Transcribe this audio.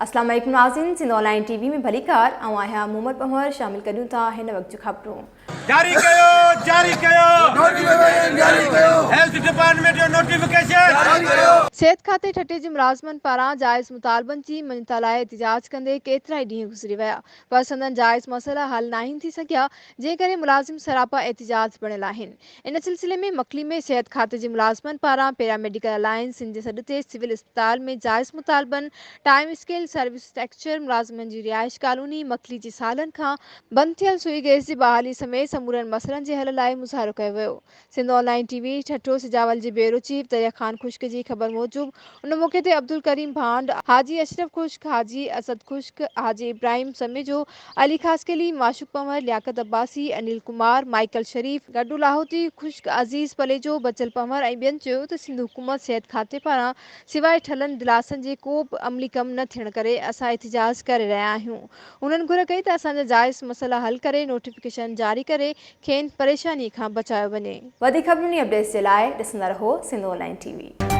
अस्सलाम वालेकुम नाज़रीन, सिंध ऑनलाइन टीवी में भलीकार ऐं आहियां मोहम्मद पहवर शामिल करियूं था हिन वक्त जूं ख़बरूं। जारी कयो हेल्थ डिपार्टमेंट जो नोटिफिकेशन सेहत खाते ठटे जे मुलाज़मनि पारां जाइज़ मुतालबनि जी मञता लाइ एहतिजाज कंदे केतिरा ई ॾींहं गुज़री विया, पर संदन जाइज़ मसइला हल नाहिनि थी सघिया, जंहिं करे मुलाज़िम सरापा एहतिजाज बणियल आहिनि। इन सिलसिले में मकली में सेहत खाते जे मुलाज़मनि पारां पैरामेडिकल अलायंस सिंध जे सॾ ते सिविल अस्पताल में जाइज़ मुतालबनि टाइम स्केल सर्विस स्ट्रक्चर मुलाज़िमनि जी रिहाइश कॉलोनी मकली जी सालनि खां बंदि थियल सुई गैस जी बहाली समेत समूरनि मसइलनि जे हल लाइ मुज़ाहिरो कयो वियो। सिंध ऑनलाइन टीवी ठठो सिजावल जे ब्यूरो चीफ दरिया ख़ान खुश्क जी ख़बर मूजिब उन मौक़े ते अब्दुल करीम भांड, हाजी अशरफ खुश्क, हाजी असद खुश्क, हाजी इब्राहिम समेजो, अली खासकेली, माशुक पंवर, लियाकत अब्बासी, अनिल कुमार, माइकल शरीफ, गड्डू लाहौती खुश्क, अज़ीज़ पलेजो, बचल पंवर ऐं ॿियनि चयो त सिंध हुकूमत सेहत खाते पारां सिवाइ ठलनि दिलासनि जे को बि अमली कम न थियण करे असां एहतिजाज करे रहिया आहियूं। उन्हनि घुर कई त असांजा जाइज़ मसइला हल करे नोटिफिकेशन जारी करे खेनि परेशानी खां बचायो वञे। वधीक ख़बरुनि अपडेट्स जे लाइ ॾिसंदा रहो सिंध ऑनलाइन टीवी।